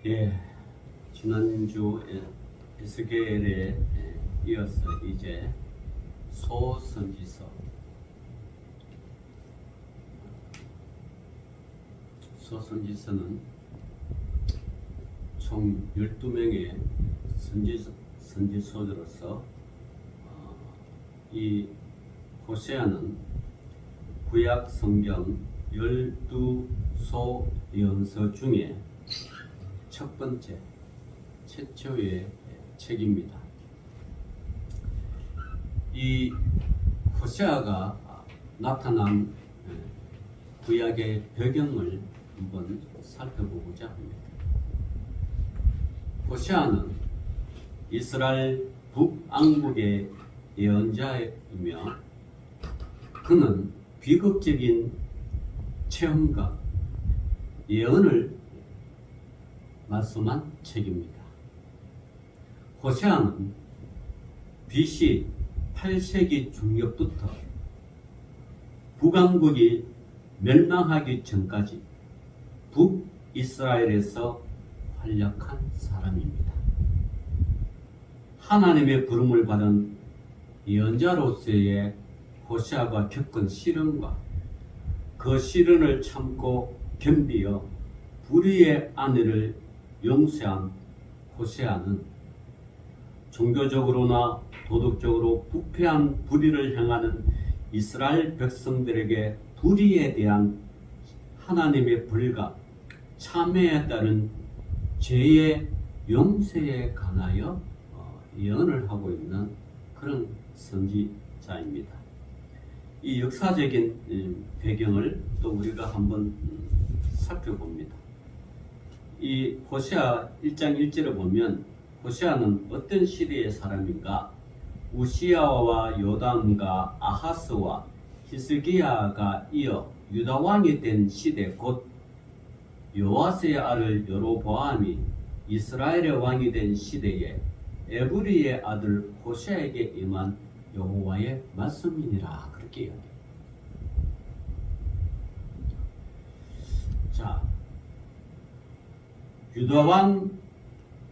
예, 지난주 에스겔에 이어서 이제 소선지서, 소선지서는 총 12명의 선지서로서 이 호세아는 구약 성경 12소 연서 중에 첫 번째, 최초의 책입니다. 이 호세아가 나타난 구약의 배경을 한번 살펴보고자 합니다. 호세아는 이스라엘 북왕국의 예언자이며 그는 비극적인 체험과 예언을 말씀한 책입니다. 호세아는 BC 8세기 중엽부터 북왕국이 멸망하기 전까지 북이스라엘에서 활약한 사람입니다. 하나님의 부름을 받은 예언자로서의 호세아가 겪은 시련과 그 시련을 참고 견디어 불의의 아내를 용서한 호세아는 종교적으로나 도덕적으로 부패한 불의를 행하는 이스라엘 백성들에게 불의에 대한 하나님의 벌과 참회에 따른 죄의 용서에 관하여 예언을 하고 있는 그런 선지자입니다. 이 역사적인 배경을 또 우리가 한번 살펴봅니다. 이 호세아 1장 1절을 보면 호세아는 어떤 시대의 사람인가? 우시야와 요담과 아하스와 히스기야가 이어 유다 왕이 된 시대, 곧 요아스의 아들 여로보암이 이스라엘의 왕이 된 시대에 에브리의 아들 호세아에게 임한 여호와의 말씀이니라, 그렇게 이야기합니다. 자,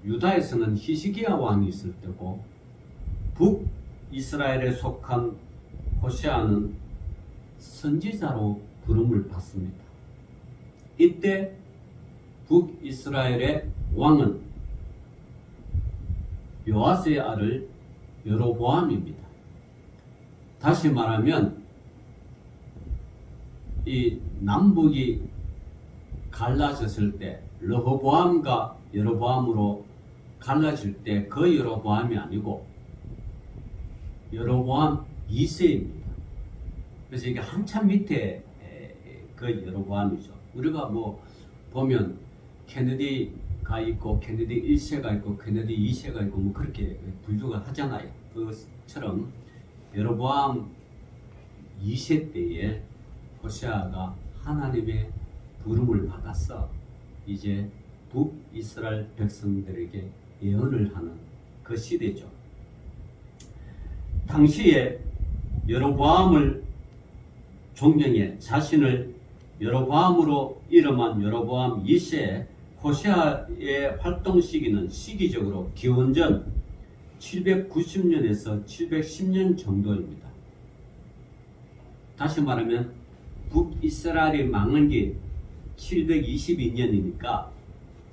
유다에서는 히스기야 왕이 있을 때고 북이스라엘에 속한 호세아는 선지자로 부름을 받습니다. 이때 북이스라엘의 왕은 요아스의 아들 여로보암입니다. 다시 말하면 이 남북이 갈라졌을 때 르호보암과 여로보암으로 갈라질 때 그 여로보암이 아니고 여로보암 2세입니다. 그래서 이게 한참 밑에 그 여로보암이죠. 우리가 뭐 보면 케네디가 있고 케네디 1세가 있고 케네디 2세가 있고 뭐 그렇게 분류가 하잖아요. 그것처럼 여로보암 2세 때에 호세아가 하나님의 부름을 받아서 이제 북이스라엘 백성들에게 예언을 하는 그 시대죠. 당시에 여로보암을 존경해 자신을 여로보암으로 이름한 여로보암 2세 호세아의 활동 시기는 시기적으로 기원전 790년에서 710년 정도입니다. 다시 말하면 북이스라엘이 망한 게 722년이니까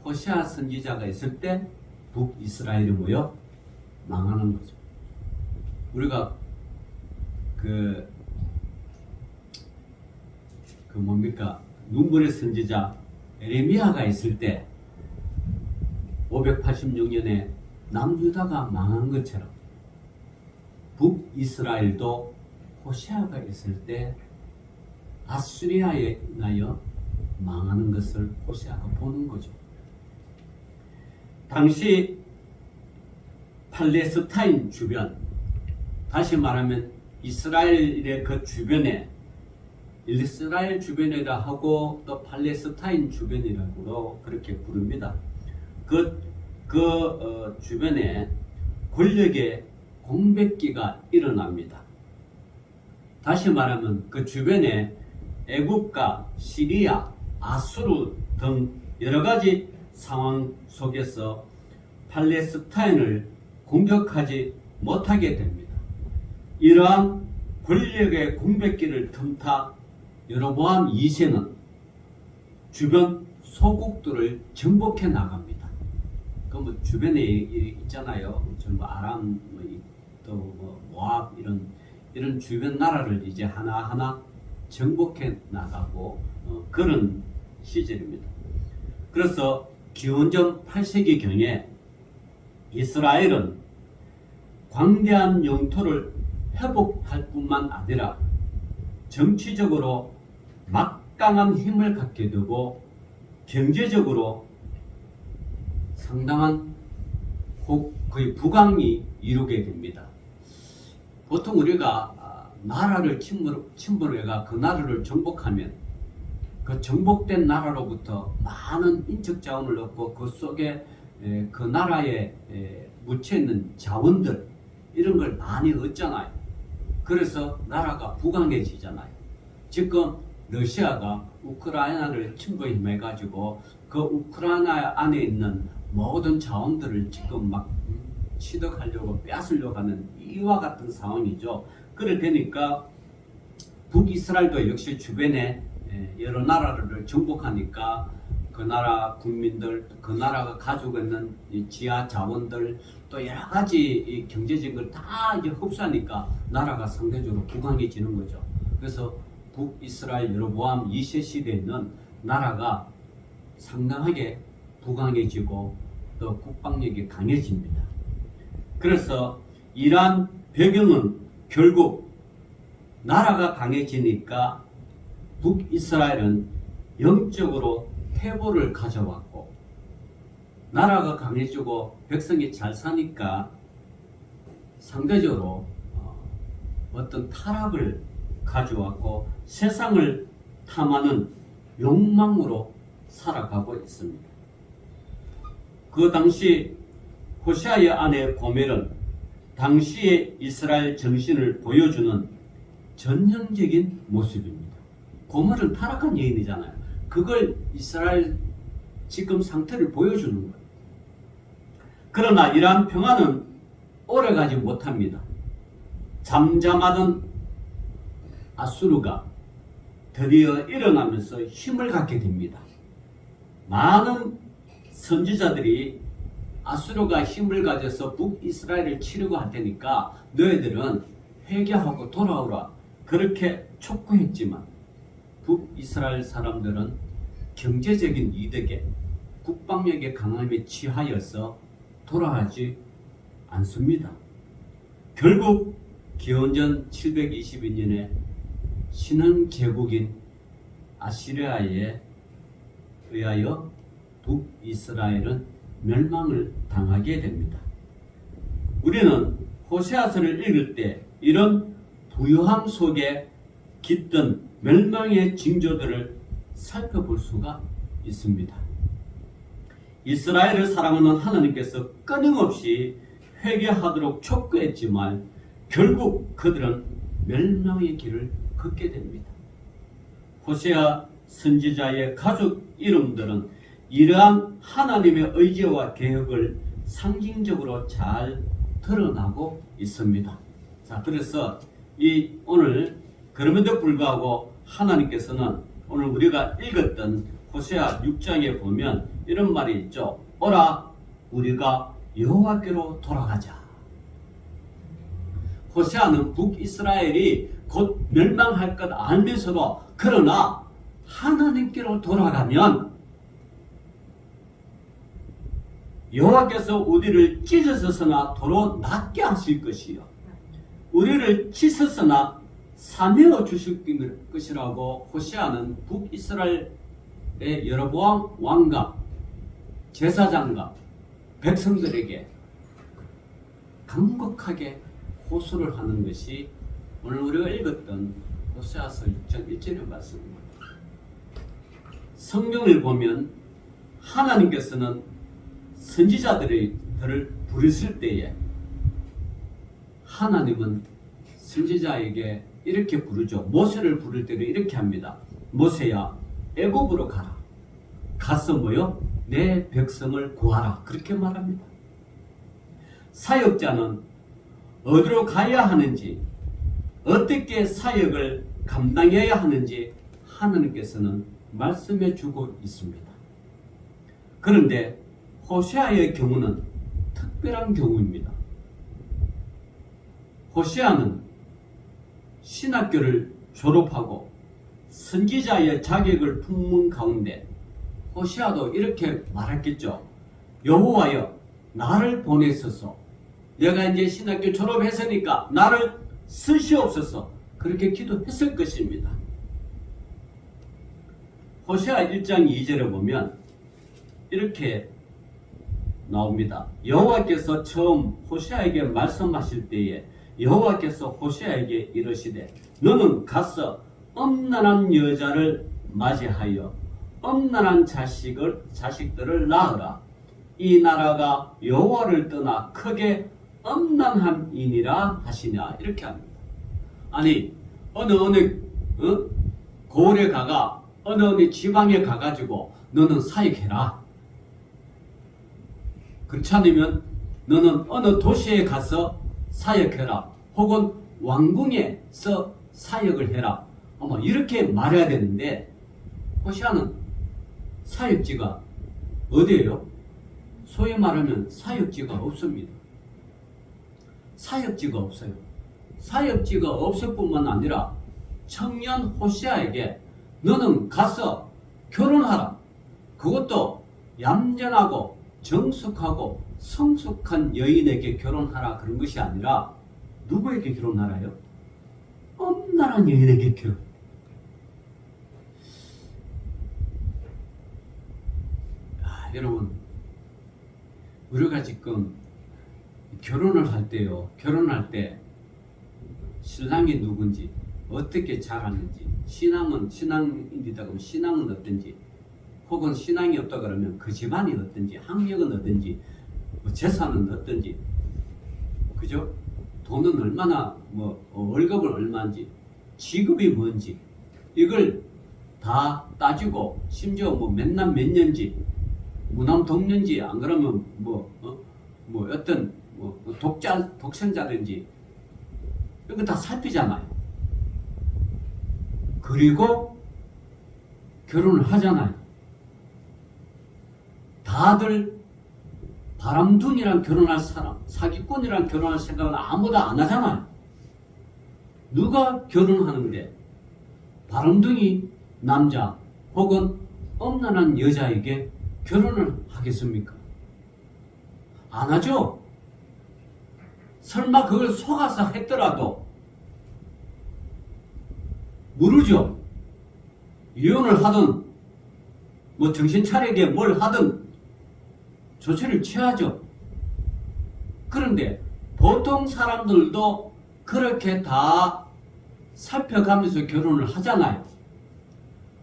호세아 선지자가 있을 때 북이스라엘이 모여 망하는 거죠. 우리가 눈물의 선지자 에레미야가 있을 때 586년에 남유다가 망한 것처럼 북이스라엘도 호세아가 있을 때 아수리아에 인하여 망하는 것을 호세아가 보는 거죠. 당시 팔레스타인 주변, 다시 말하면 이스라엘의 그 주변에, 이스라엘 주변이라 하고 또 팔레스타인 주변이라고 그렇게 부릅니다. 주변에 권력의 공백기가 일어납니다. 다시 말하면 그 주변에 애국과 시리아, 아수르 등 여러 가지 상황 속에서 팔레스타인을 공격하지 못하게 됩니다. 이러한 권력의 공백기를 틈타 여로보암 2세는 주변 소국들을 정복해 나갑니다. 그 뭐 주변에 있잖아요. 전부 아람, 또 모압 이런 주변 나라를 이제 하나하나 정복해 나가고 그런 시절입니다. 그래서 기원전 8세기경에 이스라엘은 광대한 영토를 회복할 뿐만 아니라 정치적으로 막강한 힘을 갖게 되고 경제적으로 상당한 거의 부강이 이루게 됩니다. 보통 우리가 나라를 침범해가 그 나라를 정복하면 그 정복된 나라로부터 많은 인적 자원을 얻고 그 속에 그 나라에 묻혀있는 자원들 이런 걸 많이 얻잖아요. 그래서 나라가 부강해지잖아요. 지금 러시아가 우크라이나를 침범해 가지고 그 우크라이나 안에 있는 모든 자원들을 지금 막 취득하려고 빼앗으려고 하는 이와 같은 상황이죠. 그래 되니까 북이스라엘도 역시 주변에 여러 나라를 정복하니까 그 나라 국민들, 그 나라가 가지고 있는 지하 자원들 또 여러 가지 경제적인 걸 다 이제 흡수하니까 나라가 상대적으로 부강해지는 거죠. 그래서 북이스라엘 여로보암 2세 시대에는 나라가 상당하게 부강해지고 또 국방력이 강해집니다. 그래서 이러한 배경은 결국 나라가 강해지니까 북이스라엘은 영적으로 퇴보를 가져왔고 나라가 강해지고 백성이 잘 사니까 상대적으로 어떤 타락을 가져왔고 세상을 탐하는 욕망으로 살아가고 있습니다. 그 당시 호세아의 아내 고멜은 당시의 이스라엘 정신을 보여주는 전형적인 모습입니다. 고멜은 타락한 여인이잖아요. 그걸 이스라엘 지금 상태를 보여주는 거예요. 그러나 이러한 평화는 오래가지 못합니다. 잠잠하던 아수르가 드디어 일어나면서 힘을 갖게 됩니다. 많은 선지자들이 아수르가 힘을 가져서 북이스라엘을 치려고 할 테니까 너희들은 회개하고 돌아오라 그렇게 촉구했지만 북이스라엘 사람들은 경제적인 이득에 국방력의 강함에 취하여서 돌아가지 않습니다. 결국 기원전 722년에 신흥 제국인 아시리아에 의하여 북이스라엘은 멸망을 당하게 됩니다. 우리는 호세아서를 읽을 때 이런 부요함 속에 깃든 멸망의 징조들을 살펴볼 수가 있습니다. 이스라엘을 사랑하는 하나님께서 끊임없이 회개하도록 촉구했지만 결국 그들은 멸망의 길을 걷게 됩니다. 호세아 선지자의 가족 이름들은 이러한 하나님의 의지와 계획을 상징적으로 잘 드러나고 있습니다. 자, 그래서 오늘 그럼에도 불구하고 하나님께서는 오늘 우리가 읽었던 호세아 6장에 보면 이런 말이 있죠. 오라 우리가 여호와께로 돌아가자. 호세아는 북이스라엘이 곧 멸망할 것 알면서도 그러나 하나님께로 돌아가면 여호와께서 우리를 찢어서나 도로 낫게 하실 것이요 우리를 찢어서나 사매어 주실 것이라고 호세아는 북이스라엘의 여로보암 왕과 제사장과 백성들에게 강력하게 호소를 하는 것이 오늘 우리가 읽었던 호세아서 6장 1절의 말씀입니다. 성경을 보면 하나님께서는 선지자들을 부르실 때에 하나님은 선지자에게 이렇게 부르죠. 모세를 부를 때는 이렇게 합니다. 모세야 애굽으로 가라. 가서 뭐요? 내 백성을 구하라. 그렇게 말합니다. 사역자는 어디로 가야 하는지, 어떻게 사역을 감당해야 하는지 하나님께서는 말씀해 주고 있습니다. 그런데 호세아의 경우는 특별한 경우입니다. 호세아는 신학교를 졸업하고 선지자의 자격을 품은 가운데 호세아도 이렇게 말했겠죠. 여호와여, 나를 보내소서. 내가 이제 신학교 졸업했으니까 나를 쓰시옵소서. 그렇게 기도했을 것입니다. 호세아 1장 2절에 보면 이렇게 나옵니다. 여호와께서 처음 호세아에게 말씀하실 때에 여호와께서 호세아에게 이르시되 너는 가서 엄난한 여자를 맞이하여 엄난한 자식들을 낳으라. 이 나라가 여호와를 떠나 크게 엄난함이니라 하시냐. 이렇게 합니다. 아니 어느 고을에 가가 어느 지방에 가가지고 너는 사역해라. 그렇지 않으면 너는 어느 도시에 가서 사역해라. 혹은 왕궁에서 사역을 해라. 아마 이렇게 말해야 되는데 호세아는 사역지가 어디예요? 소위 말하면 사역지가 없습니다. 사역지가 없어요. 사역지가 없을 뿐만 아니라 청년 호세아에게 너는 가서 결혼하라. 그것도 얌전하고 정숙하고 성숙한 여인에게 결혼하라. 그런 것이 아니라 누구에게 결혼하라요? 엄난한 여인에게 결혼. 여러분, 우리가 지금 결혼을 할 때요, 결혼할 때 신랑이 누군지, 어떻게 잘하는지, 신앙인이다 그러면 신앙은 어떤지, 혹은 신앙이 없다 그러면 그 집안이 어떤지, 학력은 어떤지, 재산은 어떤지, 그죠? 돈은 얼마나, 월급은 얼마인지, 직업이 뭔지, 이걸 다 따지고, 심지어 몇 남 몇 년지, 무남 동년지, 안 그러면 어떤 독생자든지, 이거 다 살피잖아요. 그리고 결혼을 하잖아요. 다들 바람둥이랑 결혼할 사람, 사기꾼이랑 결혼할 생각은 아무도 안 하잖아요. 누가 결혼하는데 바람둥이 남자 혹은 엄난한 여자에게 결혼을 하겠습니까? 안 하죠? 설마 그걸 속아서 했더라도 모르죠. 이혼을 하든 정신 차리게 뭘 하든 조치를 취하죠. 그런데 보통 사람들도 그렇게 다 살펴가면서 결혼을 하잖아요.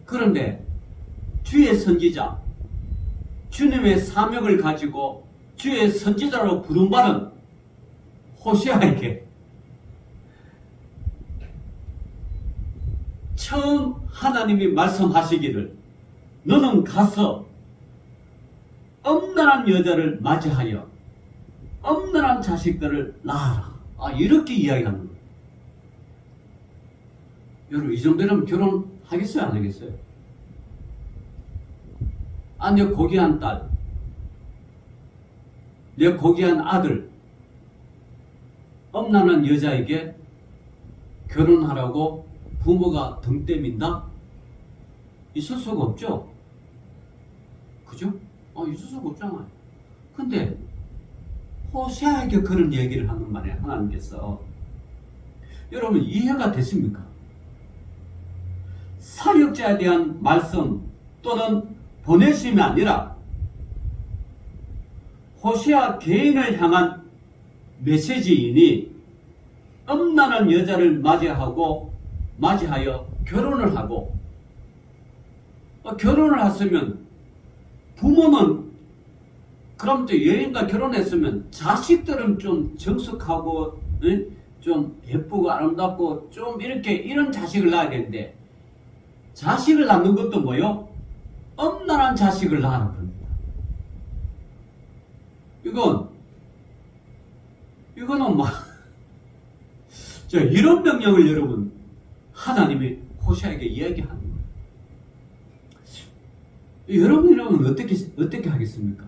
그런데 주의 선지자, 주님의 사명을 가지고 주의 선지자로 부름받은 호세아에게 처음 하나님이 말씀하시기를 너는 가서 엄난한 여자를 맞이하여 엄난한 자식들을 낳아라. 이렇게 이야기하는 거예요. 여러분, 이 정도면 결혼하겠어요? 안 하겠어요? 내 고귀한 딸, 내 고귀한 아들, 엄난한 여자에게 결혼하라고 부모가 등 때민다? 있을 수가 없죠? 그죠? 있을 수가 없잖아요. 근데 호세아에게 그런 얘기를 하는 말에 하나님께서, 여러분 이해가 됐습니까? 사역자에 대한 말씀 또는 보내심이 아니라 호세아 개인을 향한 메시지이니 엄난한 여자를 맞이하여 결혼을 하고, 결혼을 했으면 부모는, 그럼 또 여인과 결혼했으면 자식들은 좀 정숙하고 좀 예쁘고 아름답고 좀 이런 자식을 낳아야 되는데, 자식을 낳는 것도 뭐요? 엄난한 자식을 낳으라 그럽니다. 이거는 막 자, 이런 명령을 여러분 하나님이 호세아에게 이야기하는 거예요. 여러분이라면 어떻게 하겠습니까?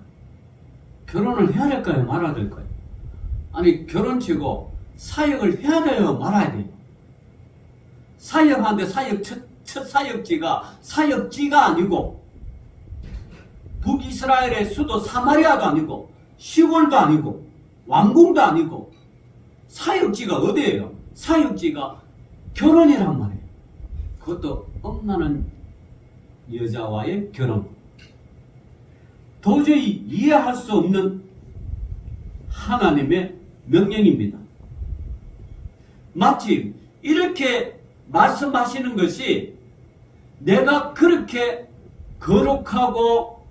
결혼을 해야 될까요? 말아야 될까요? 아니, 결혼치고 사역을 해야 돼요? 말아야 돼요? 사역하는데 첫 사역지가 사역지가 아니고 북이스라엘의 수도 사마리아도 아니고 시골도 아니고 왕궁도 아니고 사역지가 어디예요? 사역지가 결혼이란 말이에요. 그것도 엄나는 여자와의 결혼. 도저히 이해할 수 없는 하나님의 명령입니다. 마치 이렇게 말씀하시는 것이 내가 그렇게 거룩하고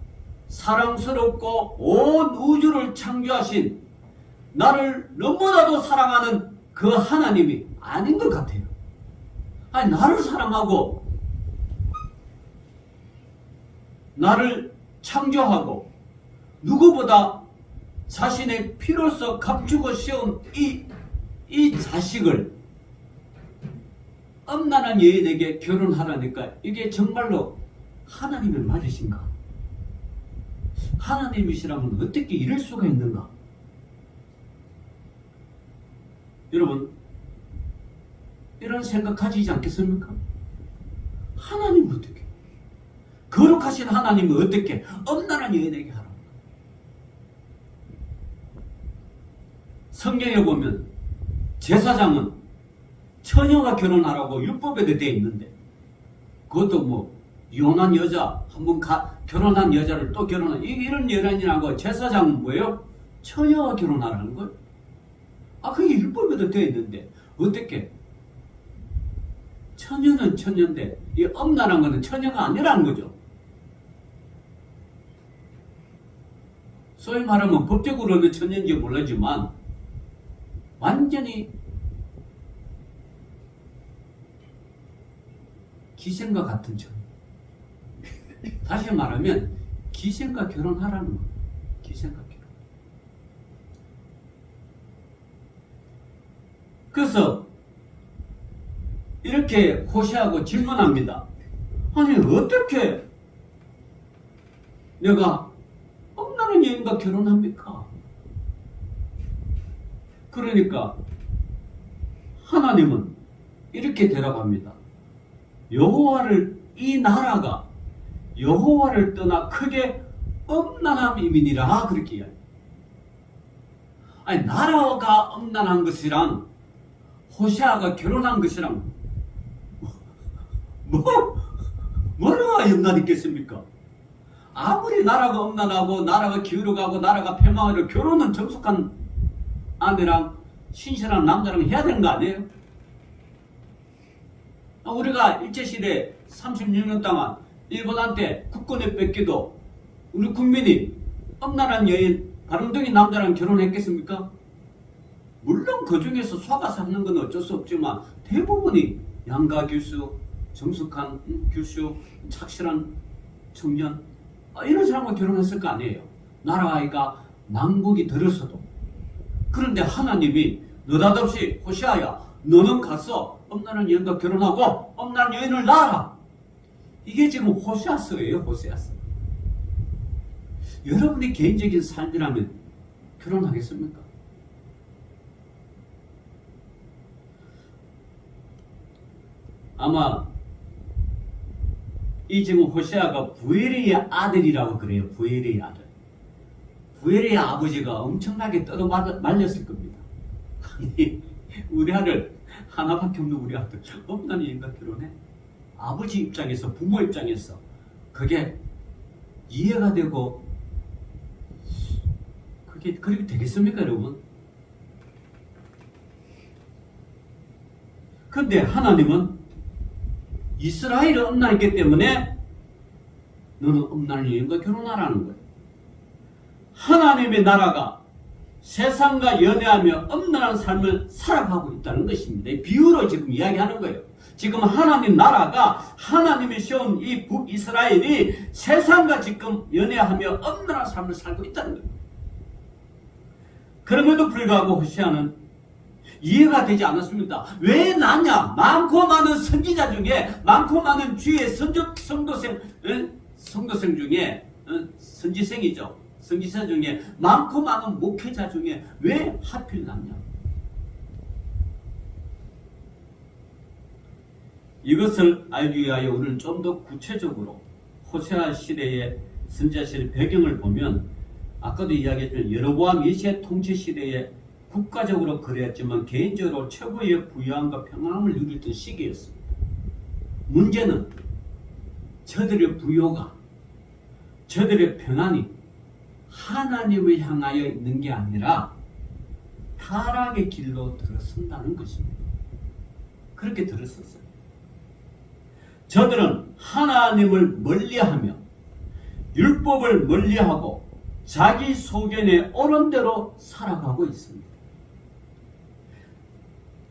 사랑스럽고 온 우주를 창조하신 나를 너무나도 사랑하는 그 하나님이 아닌 것 같아요. 아니, 나를 사랑하고 나를 창조하고 누구보다 자신의 피로써 감추고 세운 이 자식을 엄난한 여인에게 결혼하라니까 이게 정말로 하나님의 말이신가? 하나님이시라면 어떻게 이럴 수가 있는가? 여러분, 이런 생각 가지지 않겠습니까? 하나님 어떻게? 거룩하신 하나님은 어떻게 엄난한 여인에게 하라? 성경에 보면 제사장은 처녀가 결혼하라고 율법에도 되어 있는데 그것도 뭐 이혼한 여자 한번 결혼한 여자를 또 결혼한 이런 여인이라고 제사장은 뭐예요? 처녀가 결혼하라는 거예요? 아, 그게 율법에도 되어 있는데 어떻게? 처녀는 처녀인데 이 엄난한 거는 처녀가 아니라는 거죠. 소위 말하면 법적으로는 처녀인지 모르지만 완전히 기생과 같은 처녀. 다시 말하면 기생과 결혼하라는 거예요. 기생과 결혼. 그래서 이렇게 호세아하고 질문합니다. 아니, 어떻게 내가 엄나는 여인과 결혼합니까? 그러니까 하나님은 이렇게 대답합니다. 여호와를 이 나라가 여호와를 떠나 크게 엄난함이니라 그렇게 이야기해요. 아니, 나라가 엄난한 것이랑 호세아가 결혼한 것이랑 뭐가 연관 있겠습니까? 아무리 나라가 엄난하고 나라가 기울어가고 나라가 패망하려 결혼은 정숙한 아내랑 신실한 남자랑 해야 되는 거 아니에요? 우리가 일제시대 36년 동안 일본한테 국권을 뺏기도 우리 국민이 엄난한 여인 바람둥이 남자랑 결혼했겠습니까? 물론 그 중에서 속아 삼는 건 어쩔 수 없지만 대부분이 양가 교수, 정숙한 교수, 착실한 청년 이런 사람과 결혼했을 거 아니에요. 나라가 망국이 들었어도. 그런데 하나님이 느닷없이 호세아야 너는 가서 엄난한 여인과 결혼하고 엄난한 여인을 낳아라. 이게 지금 호세아서예요. 호세아서. 여러분의 개인적인 삶이라면 결혼하겠습니까? 아마 이 지금 호세아가 부엘의 아들이라고 그래요. 부엘의 아들. 부엘의 아버지가 엄청나게 떠도 말렸을 겁니다. 우리 아들 하나밖에 없는 우리 아들 엄난한 여인과 결혼해? 아버지 입장에서 부모 입장에서 그게 이해가 되고 그게 그렇게 되겠습니까 여러분? 근데 하나님은 이스라엘이 엄난했기 때문에 너는 엄난한 여인과 결혼하라는 거예요. 하나님의 나라가 세상과 연애하며 엄난한 삶을 살아가고 있다는 것입니다. 비유로 지금 이야기하는 거예요. 지금 하나님 나라가 하나님이 세운 이 북이스라엘이 세상과 지금 연애하며 엄난한 삶을 살고 있다는 거예요. 그럼에도 불구하고 호세아는 이해가 되지 않았습니다. 왜 나냐? 많고 많은 선지자 중에, 많고 많은 주의 성도생 중에, 선지생이죠. 선지자 중에, 많고 많은 목회자 중에 왜 하필 나냐? 이것을 알기 위하여 우리는 좀 더 구체적으로 호세아 시대의 선지자 시대 배경을 보면, 아까도 이야기했지만 여로보암 2세 통치 시대에 국가적으로 그랬지만 개인적으로 최고의 부유함과 평안함을 누리던 시기였습니다. 문제는 저들의 부요가, 저들의 평안이 하나님을 향하여 있는 게 아니라 타락의 길로 들어선다는 것입니다. 그렇게 들었었어요. 저들은 하나님을 멀리하며 율법을 멀리하고 자기 소견에 옳은 대로 살아가고 있습니다.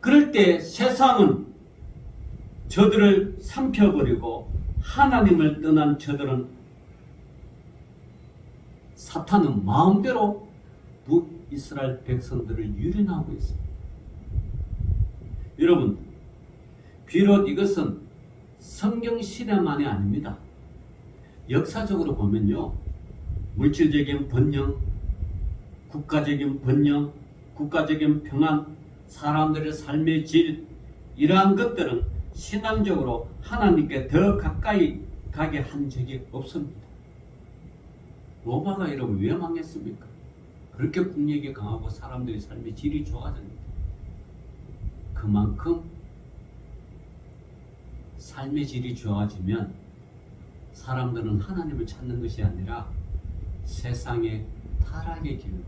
그럴 때 세상은 저들을 삼켜버리고 하나님을 떠난 저들은 사탄은 마음대로 북이스라엘 백성들을 유린하고 있습니다. 여러분, 비록 이것은 성경 시대만이 아닙니다. 역사적으로 보면요, 물질적인 번영, 국가적인 번영, 국가적인 평안, 사람들의 삶의 질, 이러한 것들은 신앙적으로 하나님께 더 가까이 가게 한 적이 없습니다. 로마가 여러분 왜 망했습니까? 그렇게 국력이 강하고 사람들의 삶의 질이 좋아집니다. 그만큼 삶의 질이 좋아지면 사람들은 하나님을 찾는 것이 아니라 세상의 타락의 길로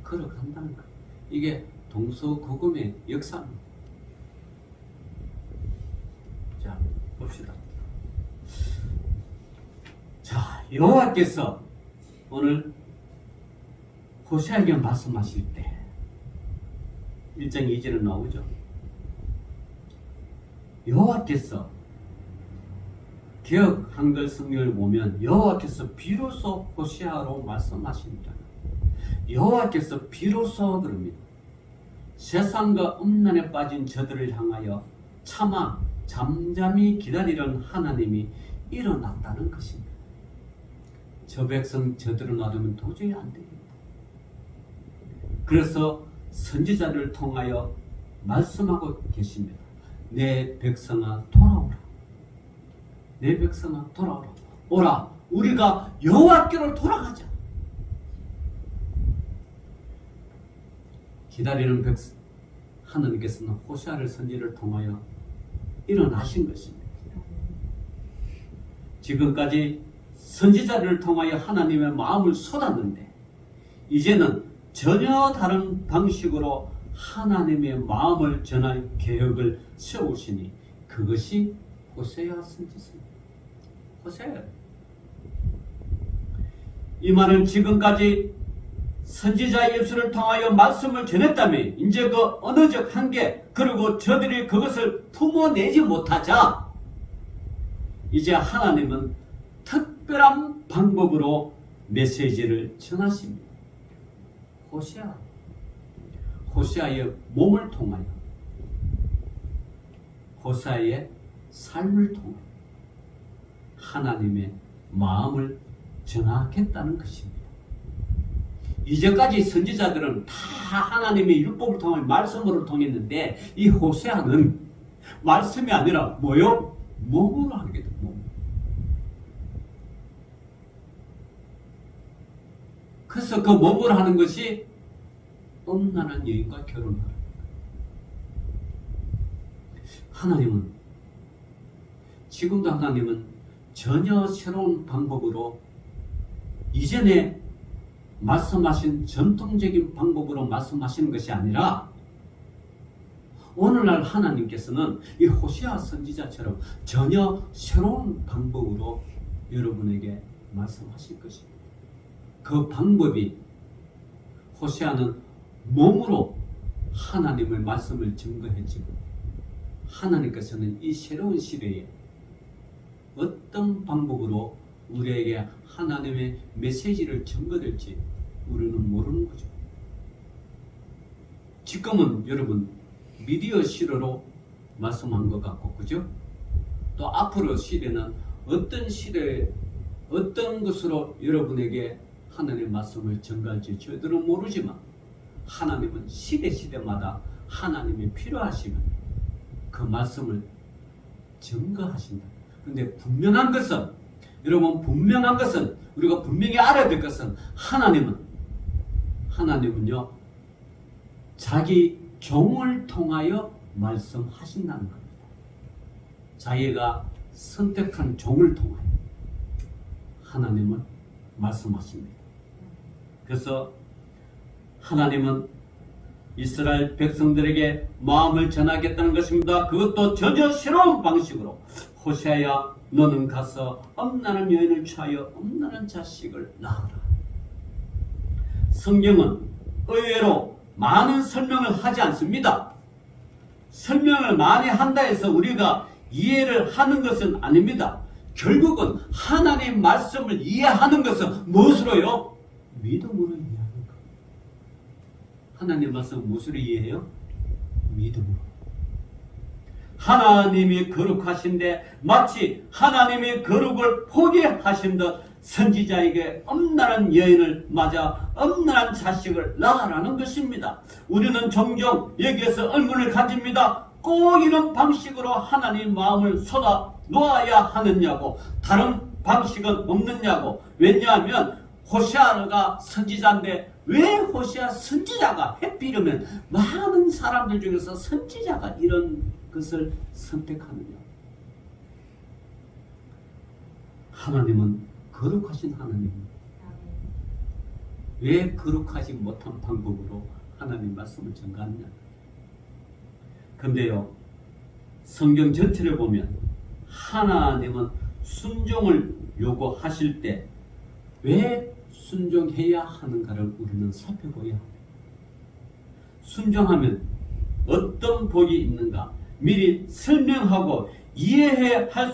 걸어간다는 것. 이게 동서고금의 역사입니다. 자, 봅시다. 자, 여호와께서 오늘 호세아에게 말씀하실 때 1장 2절에 나오죠. 여호와께서, 개역 한글 성경을 보면 여호와께서 비로소 호세아로 말씀하십니다. 여호와께서 비로소 그럽니다. 세상과 음란에 빠진 저들을 향하여 차마 잠잠히 기다리는 하나님이 일어났다는 것입니다. 저 백성 저들을 놔두면 도저히 안 됩니다. 그래서 선지자를 통하여 말씀하고 계십니다. 내 백성아 돌아오라. 내 백성아 돌아오라. 오라, 우리가 여호와께로 돌아가자. 기다리는 백성, 하나님께서는 호세아를 선지를 통하여 일어나신 것입니다. 지금까지 선지자를 통하여 하나님의 마음을 쏟았는데 이제는 전혀 다른 방식으로 하나님의 마음을 전할 계획을 세우시니 그것이 호세아 선지서입니다. 호세아. 이 말은 지금까지 선지자의 입술을 통하여 말씀을 전했다면 이제 그 언어적 한계, 그리고 저들이 그것을 품어내지 못하자 이제 하나님은 특별한 방법으로 메시지를 전하십니다. 호세아의 몸을 통하여, 호세아의 삶을 통하여 하나님의 마음을 전하겠다는 것입니다. 이제까지 선지자들은 다 하나님의 율법을 통해 말씀으로 통했는데 이 호세아는 말씀이 아니라 뭐요? 몸으로 하게 돼. 몸. 그래서 그 몸으로 하는 것이 음란한 여인과 결혼하는 거예요. 하나님은, 지금도 하나님은 전혀 새로운 방법으로 이전에 말씀하신 전통적인 방법으로 말씀하시는 것이 아니라 오늘날 하나님께서는 이 호세아 선지자처럼 전혀 새로운 방법으로 여러분에게 말씀하실 것입니다. 그 방법이, 호세아는 몸으로 하나님의 말씀을 증거했지만 하나님께서는 이 새로운 시대에 어떤 방법으로 우리에게 하나님의 메시지를 증거될지 우리는 모르는 거죠. 지금은 여러분 미디어 시대로 말씀한 것 같고, 그죠? 또 앞으로 시대는 어떤 시대에 어떤 것으로 여러분에게 하나님의 말씀을 전가할지 저희들은 모르지만 하나님은 시대마다 하나님이 필요하시면 그 말씀을 전가하신다. 근데 분명한 것은, 여러분 분명한 것은, 우리가 분명히 알아야 될 것은 하나님은요 자기 종을 통하여 말씀하신다는 겁니다. 자기가 선택한 종을 통하여 하나님은 말씀하십니다. 그래서 하나님은 이스라엘 백성들에게 마음을 전하겠다는 것입니다. 그것도 전혀 새로운 방식으로. 호세아야, 너는 가서 엄난한 여인을 취하여 엄난한 자식을 낳으라. 성경은 의외로 많은 설명을 하지 않습니다. 설명을 많이 한다 해서 우리가 이해를 하는 것은 아닙니다. 결국은 하나님 말씀을 이해하는 것은 무엇으로요? 믿음으로 이해하는 것. 하나님 말씀 무엇으로 이해해요? 믿음으로. 하나님이 거룩하신데 마치 하나님의 거룩을 포기하신 듯 선지자에게 엄난한 여인을 맞아 엄난한 자식을 낳으라는 것입니다. 우리는 종종 여기에서 의문을 가집니다. 꼭 이런 방식으로 하나님 마음을 쏟아 놓아야 하느냐고, 다른 방식은 없느냐고. 왜냐하면 호세아가 선지자인데 왜 호세아 선지자가 해필이면 많은 사람들 중에서 선지자가 이런 것을 선택하느냐. 하나님은 거룩하신 하나님입니다. 왜 거룩하지 못한 방법으로 하나님 말씀을 전가하느냐. 근데요, 성경 전체를 보면 하나님은 순종을 요구하실 때 왜 순종해야 하는가를 우리는 살펴봐야 합니다. 순종하면 어떤 복이 있는가 미리 설명하고 이해할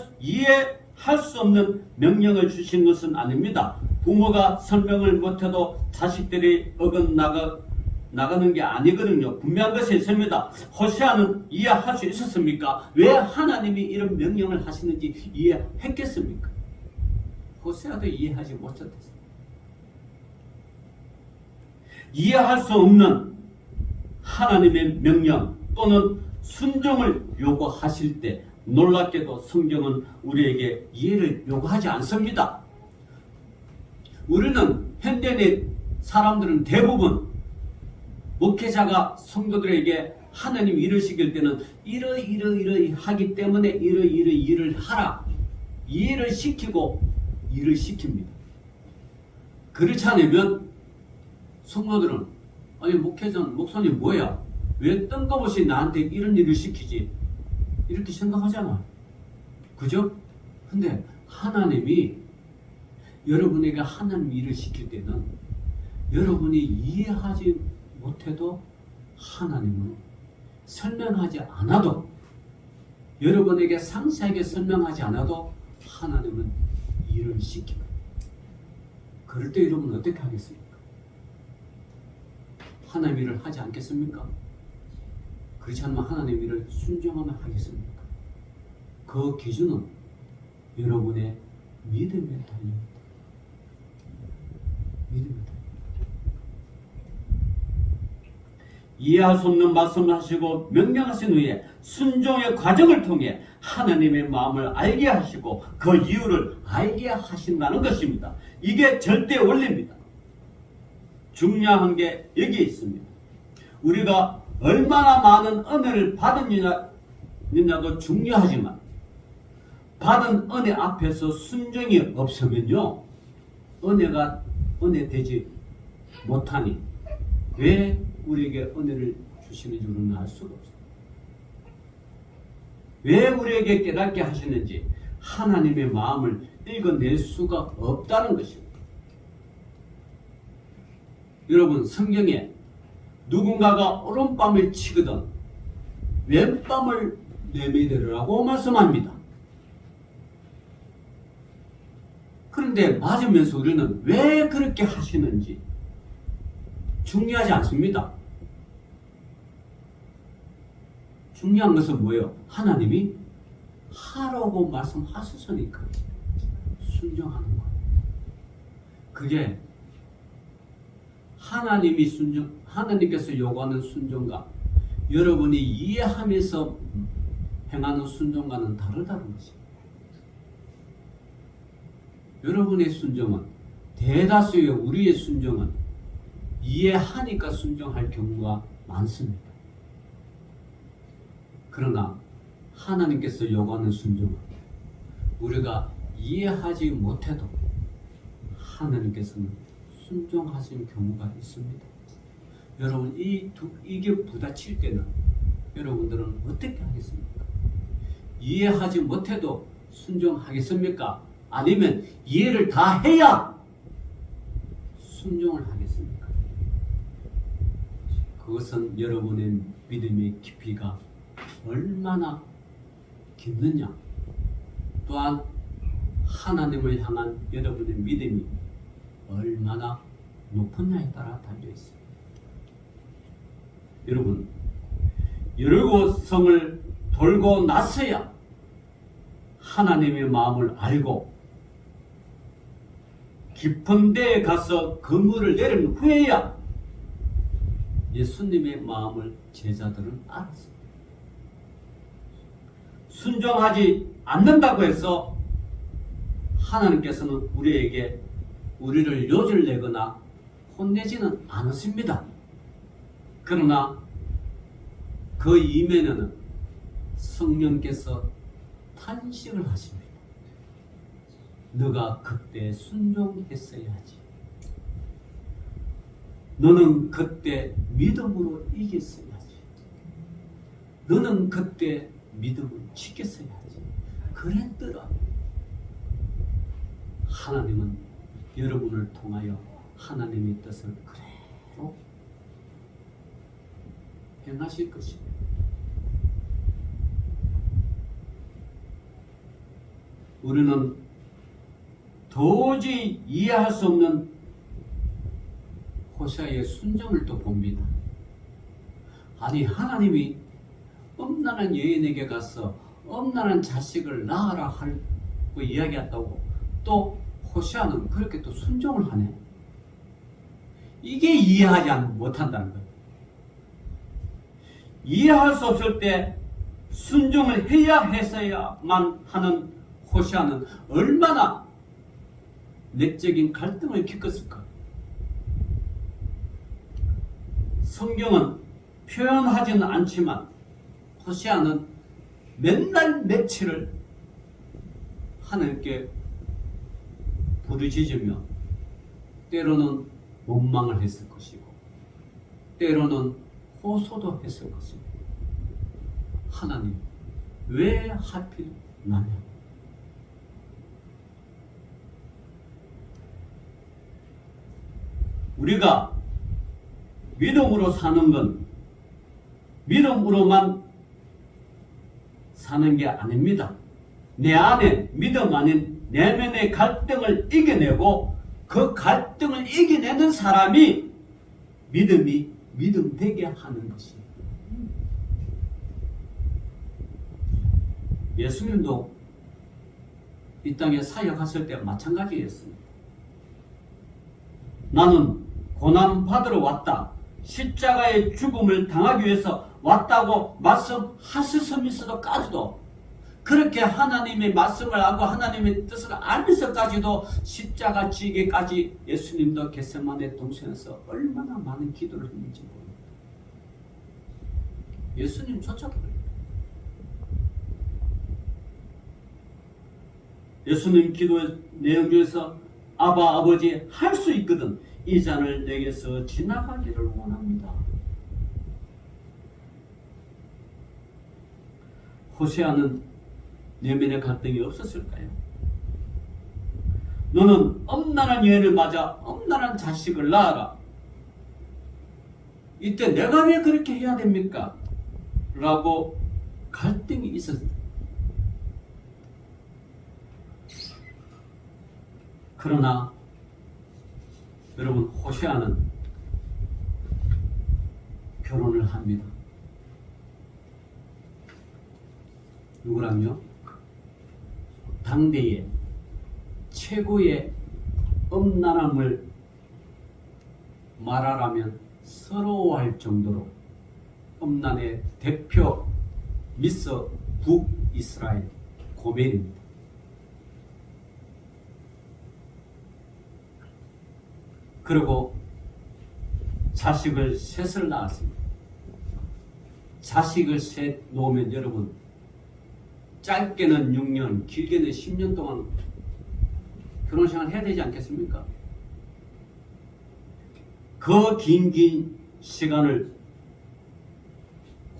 수 없는 명령을 주신 것은 아닙니다. 부모가 설명을 못해도 자식들이 나가는 게 아니거든요. 분명한 것이 있습니다. 호세아는 이해할 수 있었습니까? 왜 하나님이 이런 명령을 하시는지 이해했겠습니까? 호세아도 이해하지 못했습니다. 이해할 수 없는 하나님의 명령 또는 순종을 요구하실 때 놀랍게도 성경은 우리에게 이해를 요구하지 않습니다. 우리는 현대의 사람들은 대부분 목회자가 성도들에게 하나님 일을 시킬 때는 이러이러이러 하기 때문에 이러이러 일을 하라. 이해를 시키고 일을 시킵니다. 그렇지 않으면 성도들은 아니 목사님 뭐야? 왜 뜬금없이 나한테 이런 일을 시키지? 이렇게 생각하잖아. 그죠? 근데 하나님이 여러분에게 하나님 일을 시킬 때는 여러분이 이해하지 못해도 하나님은 설명하지 않아도, 여러분에게 상세하게 설명하지 않아도 하나님은 일을 시킵니다. 그럴 때 여러분은 어떻게 하겠습니까? 하나님 일을 하지 않겠습니까? 그렇지 않으면 하나님 일을 순종하면 하겠습니까? 그 기준은 여러분의 믿음에 달립니다. 믿음에 달립니다. 이해할 수 없는 말씀을 하시고 명령하신 후에 순종의 과정을 통해 하나님의 마음을 알게 하시고 그 이유를 알게 하신다는 것입니다. 이게 절대 원리입니다. 중요한 게 여기에 있습니다. 우리가 얼마나 많은 은혜를 받았느냐도 중요하지만 받은 은혜 앞에서 순종이 없으면요, 은혜 되지 못하니 왜 우리에게 은혜를 주시는지 우리는 알 수가 없어요. 왜 우리에게 깨닫게 하시는지 하나님의 마음을 읽어낼 수가 없다는 것입니다. 여러분, 성경에 누군가가 오른밤을 치거든 왼밤을 내밀으라고 말씀합니다. 그런데 맞으면서 우리는 왜 그렇게 하시는지 중요하지 않습니다. 중요한 것은 뭐예요? 하나님이 하라고 말씀하셨으니까 순종하는 거예요. 그게 하나님께서 요구하는 순종과 여러분이 이해하면서 행하는 순종과는 다르다는 것입니다. 여러분의 순종은, 대다수의 우리의 순종은 이해하니까 순종할 경우가 많습니다. 그러나 하나님께서 요구하는 순종은 우리가 이해하지 못해도 하나님께서는 순종하신 경우가 있습니다. 여러분, 이게 부딪힐 때는 여러분들은 어떻게 하겠습니까? 이해하지 못해도 순종하겠습니까? 아니면 이해를 다 해야 순종을 하겠습니까? 그것은 여러분의 믿음의 깊이가 얼마나 깊느냐, 또한 하나님을 향한 여러분의 믿음이 얼마나 높으냐에 따라 달려 있습니다. 여러분, 여리고 성을 돌고 나서야 하나님의 마음을 알고 깊은 데에 가서 그물을 내린 후에야 예수님의 마음을 제자들은 알았습니다. 순종하지 않는다고 해서 하나님께서는 우리를 요절내거나 혼내지는 않으십니다. 그러나 그 이면에는 성령께서 탄식을 하십니다. 너가 그때 순종했어야지. 너는 그때 믿음으로 이겼어야지. 너는 그때 믿음을 지켰어야지. 그랬더라. 하나님은 여러분을 통하여 하나님의 뜻을 그대로 행하실 것입니다. 우리는 도저히 이해할 수 없는 호세아의 순종을 또 봅니다. 아니, 하나님이 엄난한 여인에게 가서 엄난한 자식을 낳아라 하고 이야기했다고 또 호세아는 그렇게 또 순종을 하네. 이게 이해하지 못한다는 거예요. 이해할 수 없을 때 순종을 해야 했어야만 하는 호세아는 얼마나 내적인 갈등을 겪었을까? 성경은 표현하지는 않지만 호세아는 맨날 며칠을 하나님께 부르짖으며 때로는 원망을 했을 것이고 때로는 호소도 했을 것입니다. 하나님, 왜 하필 나냐? 우리가 믿음으로 사는 건 믿음으로만 사는 게 아닙니다. 내 안에 믿음 아닌 내면의 갈등을 이겨내고 그 갈등을 이겨내는 사람이 믿음이 믿음되게 하는 것입니다. 예수님도 이 땅에 사역하실 때 마찬가지였습니다. 나는 고난받으러 왔다. 십자가의 죽음을 당하기 위해서 왔다고 말씀하셨으면서도까지도 그렇게 하나님의 말씀을 하고 하나님의 뜻을 알면서까지도 십자가 지기까지 예수님도 겟세마네 동산에서 얼마나 많은 기도를 했는지 모릅니다. 예수님조차도 예수님 기도 내용 중에서 아버지 할 수 있거든 이 잔을 내게서 지나가기를 원합니다. 호세아는 내면의 갈등이 없었을까요? 너는 엄난한 여인을 맞아 엄난한 자식을 낳아라. 이때 내가 왜 그렇게 해야 됩니까? 라고 갈등이 있었습니다. 그러나 여러분, 호세아는 결혼을 합니다. 누구랑요? 당대의 최고의 음란함을 말하라면 서러워할 정도로 음란의 대표 미스 북이스라엘 고멜입니다. 그리고 자식을 셋을 낳았습니다. 자식을 셋 놓으면 여러분 짧게는 6년, 길게는 10년 동안 결혼생활 해야 되지 않겠습니까? 그 긴 시간을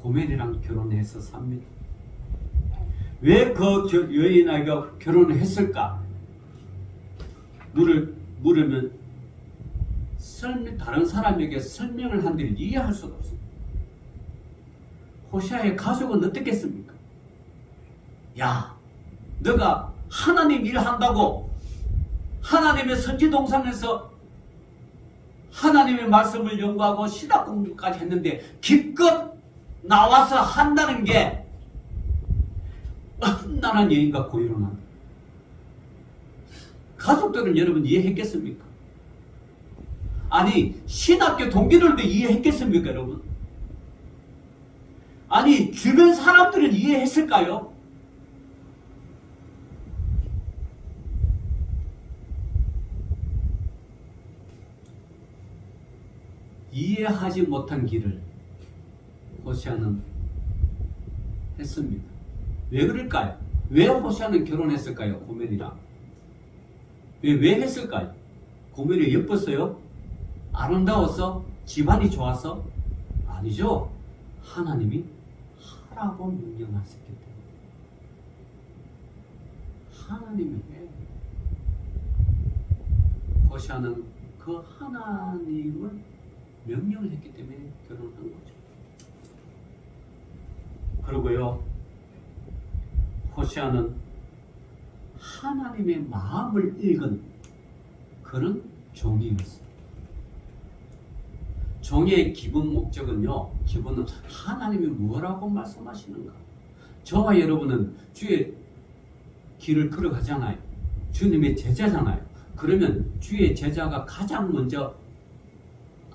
고멜이랑 결혼해서 삽니다. 왜 그 여인아이가 결혼을 했을까? 물으면 다른 사람에게 설명을 한들 이해할 수가 없습니다. 호시아의 가족은 어떻겠습니까? 야, 너가 하나님 일한다고 하나님의 선지 동산에서 하나님의 말씀을 연구하고 신학 공부까지 했는데 기껏 나와서 한다는 게 험난한 여인과 고이로만 가족들은 여러분 이해했겠습니까? 아니 신학교 동기들도 이해했겠습니까 여러분? 아니 주변 사람들은 이해했을까요? 이해하지 못한 길을 호시아는 했습니다. 왜 그럴까요? 왜 호시아는 결혼했을까요? 고멜이랑. 왜 했을까요? 고멜이 예뻤어요? 아름다워서? 집안이 좋아서? 아니죠. 하나님이 하라고 명령하셨기 때문에. 하나님이 해. 호시아는 그 하나님을 명령을 했기 때문에 결혼한 거죠. 그리고요, 호시아는 하나님의 마음을 읽은 그런 종이었어요. 종의 기본 목적은요, 기본은 하나님이 뭐라고 말씀하시는가. 저와 여러분은 주의 길을 걸어가잖아요. 주님의 제자잖아요. 그러면 주의 제자가 가장 먼저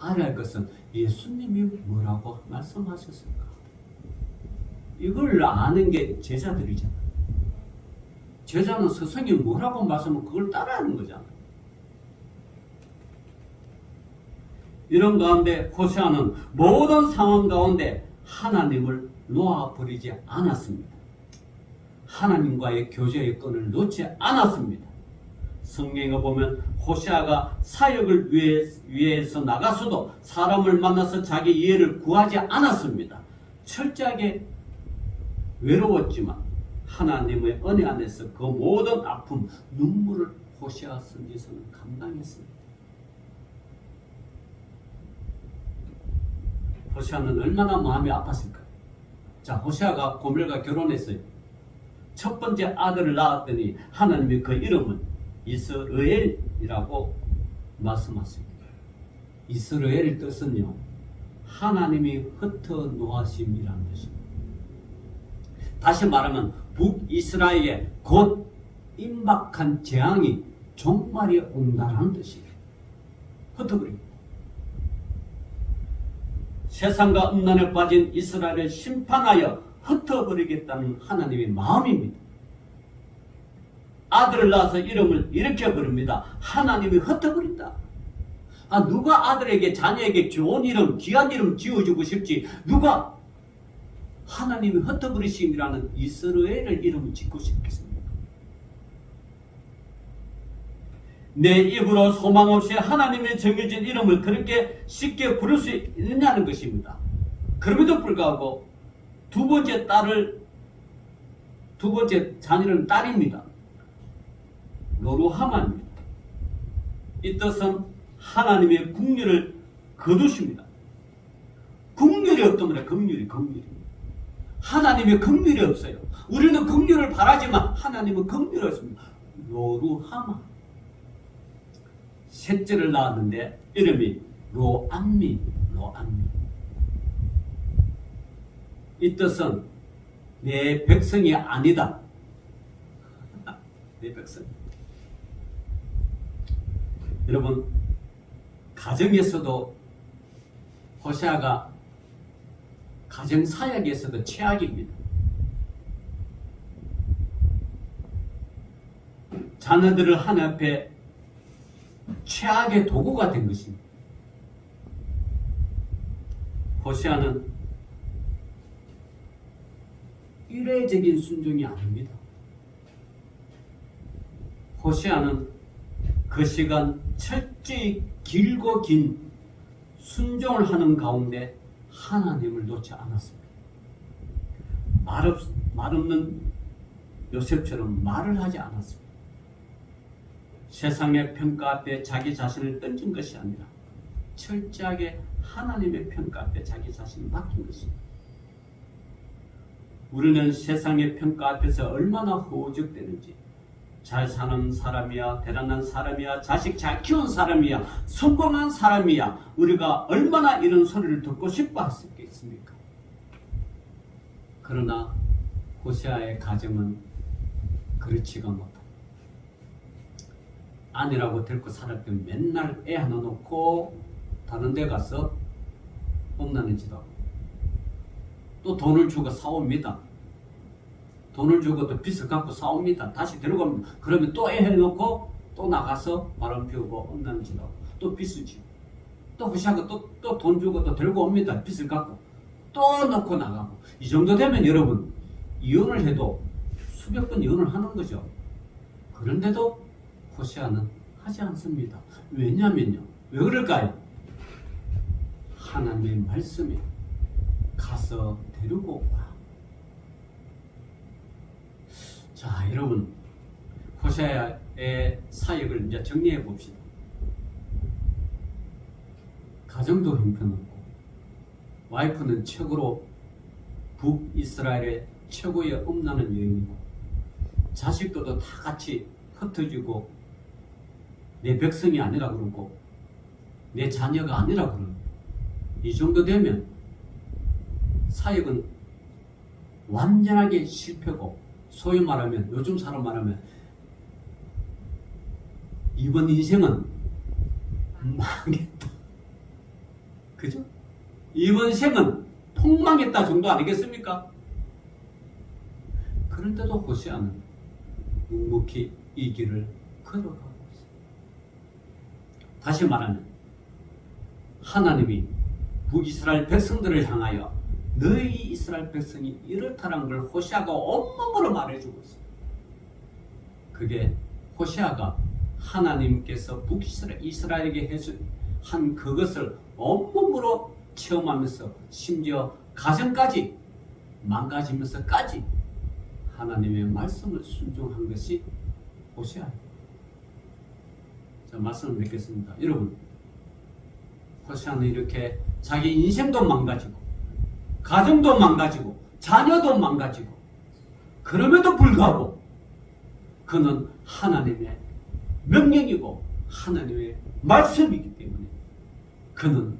알아야 할 것은 예수님이 뭐라고 말씀하셨을까? 이걸 아는 게 제자들이잖아요. 제자는 스승이 뭐라고 말씀하면 그걸 따라하는 거잖아요. 이런 가운데 호시아는 모든 상황 가운데 하나님을 놓아버리지 않았습니다. 하나님과의 교제의 끈을 놓지 않았습니다. 성경에 보면 호시아가 사역을 위해서 나가서도 사람을 만나서 자기 이해를 구하지 않았습니다. 철저하게 외로웠지만 하나님의 은혜 안에서 그 모든 아픔, 눈물을 호시아 선지서는 감당했습니다. 호시아는 얼마나 마음이 아팠을까요? 자, 호시아가 고멜과 결혼했어요. 첫 번째 아들을 낳았더니 하나님이 그 이름을 이스라엘이라고 말씀하십니다. 이스라엘의 뜻은요, 하나님이 흩어놓으심이라는 뜻입니다. 다시 말하면 북이스라엘에 곧 임박한 재앙이 종말이 온다는 뜻이에요. 흩어버립니다. 세상과 음란에 빠진 이스라엘을 심판하여 흩어버리겠다는 하나님의 마음입니다. 아들을 낳아서 이름을 이렇게 부릅니다. 하나님이 흩어버린다. 누가 아들에게 자녀에게 좋은 이름, 귀한 이름 지어주고 싶지, 누가 하나님이 흩어버리심이라는 이스라엘을 이름을 짓고 싶겠습니까? 내 입으로 소망 없이 하나님의 정해진 이름을 그렇게 쉽게 부를 수 있느냐는 것입니다. 그럼에도 불구하고 두 번째 자녀는 딸입니다. 로루하마입니다. 이 뜻은 하나님의 긍휼을 거두십니다. 긍휼이 없다면 긍휼이. 하나님의 긍휼이 없어요. 우리는 긍휼을 바라지만 하나님은 긍휼이 없습니다. 로루하마. 셋째를 낳았는데 이름이 로암미. 이 뜻은 내 백성이 아니다. 내 백성. 여러분, 가정에서도 호세아가 가정 사역에서도 최악입니다. 자녀들을 하나님 앞에 최악의 도구가 된 것입니다. 호세아는 일회적인 순종이 아닙니다. 호세아는 그 시간 철저히 길고 긴 순종을 하는 가운데 하나님을 놓지 않았습니다. 말 없는 요셉처럼 말을 하지 않았습니다. 세상의 평가 앞에 자기 자신을 던진 것이 아니라 철저하게 하나님의 평가 앞에 자기 자신을 맡긴 것입니다. 우리는 세상의 평가 앞에서 얼마나 허우적대는지, 잘 사는 사람이야, 대단한 사람이야, 자식 잘 키운 사람이야, 성공한 사람이야, 우리가 얼마나 이런 소리를 듣고 싶어 했겠습니까? 그러나 호세아의 가정은 그렇지가 못합니다. 아내라고 데리고 살았던 맨날 애 하나 놓고 다른 데 가서 험나는 짓 하고, 또 돈을 주고 사옵니다. 돈을 주고 또 빚을 갖고 사옵니다. 다시 데려갑니다. 그러면 또 애 해놓고 또 나가서 바람 피우고 험나는 짓 하고, 또 빚을 지고, 또 후시하고 또 돈 주고 또 데리고 옵니다. 빚을 갖고 또 놓고 나가고. 이 정도 되면 여러분, 이혼을 해도 수백 번 이혼을 하는 거죠. 그런데도 호세아는 하지 않습니다. 왜냐면요, 왜 그럴까요? 하나님의 말씀에 가서 데리고 와. 자, 여러분, 호세아의 사역을 이제 정리해 봅시다. 가정도 형편없고, 와이프는 최고로 북이스라엘의 최고의 엄나는 여인이고, 자식들도 다 같이 흩어지고, 내 백성이 아니라 그러고, 내 자녀가 아니라 그러고, 이 정도 되면 사역은 완전하게 실패고, 소위 말하면, 요즘 사람 말하면 이번 인생은 망했다. 그죠? 이번 생은 폭망했다 정도 아니겠습니까? 그런데도 호세아는 묵묵히 이 길을 걸어가고 있습니다. 다시 말하면 하나님이 북이스라엘 백성들을 향하여 너희 이스라엘 백성이 이렇다는 걸 호세아가 온몸으로 말해주고 있습니다. 그게 호세아가 하나님께서 북이스라엘에게 한 그것을 온몸으로 체험하면서 심지어 가정까지 망가지면서까지 하나님의 말씀을 순종한 것이 호세아입니다. 자, 말씀을 맺겠습니다. 여러분, 호세아는 이렇게 자기 인생도 망가지고, 가정도 망가지고, 자녀도 망가지고, 그럼에도 불구하고 그는 하나님의 명령이고 하나님의 말씀이기 때문에 그는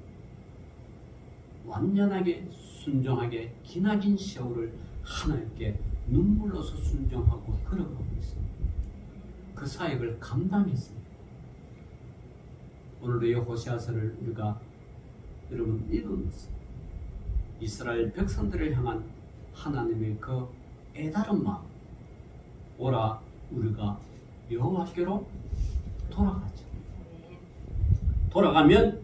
완전하게 순종하게 기나긴 세월을 하나님께 눈물로서 순종하고 걸어가고 있습니다. 그 사역을 감당했습니다. 오늘도 이 호세아서를 우리가 여러분 읽으면서 이스라엘 백성들을 향한 하나님의 그 애다른 마음, 오라 우리가 여호와께로 돌아가자. 돌아가면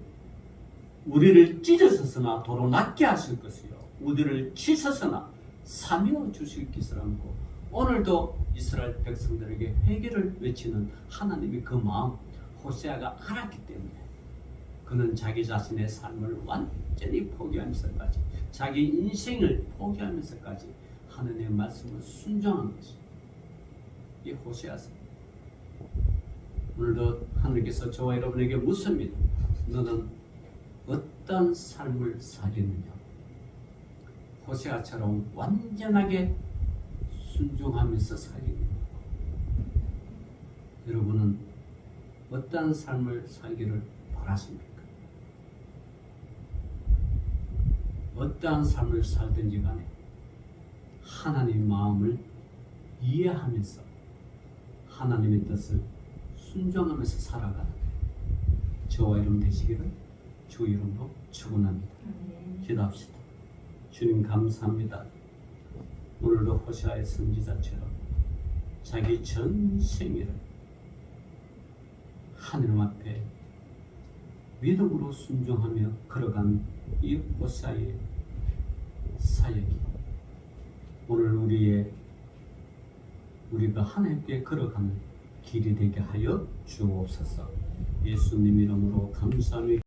우리를 찢으셨으나 도로 낫게 하실 것이요, 우리를 치셨으나 사명을 주실 것이라고 오늘도 이스라엘 백성들에게 회개를 외치는 하나님의 그 마음, 호세아가 알았기 때문에 그는 자기 자신의 삶을 완전히 포기하면서까지, 자기 인생을 포기하면서까지 하나님의 말씀을 순종한 것이 이 호세아입니다. 오늘도 하나님께서 저와 여러분에게 묻습니다. 너는 어떤 삶을 살겠느냐? 호세아처럼 완전하게 순종하면서 살겠느냐? 여러분은 어떤 삶을 살기를 바라십니까? 어떠한 삶을 살든지 간에 하나님의 마음을 이해하면서 하나님의 뜻을 순종하면서 살아가는 저와 여러분 되시기를 주 이름으로 축원합니다. 기도합시다. 주님 감사합니다. 오늘도 호세아의 선지자처럼 자기 전 생애를 하느님 앞에 믿음으로 순종하며 걸어간 이 호세아의 사역이 오늘 우리가 하나님께 걸어가는 길이 되게 하여 주옵소서. 예수님 이름으로 감사하며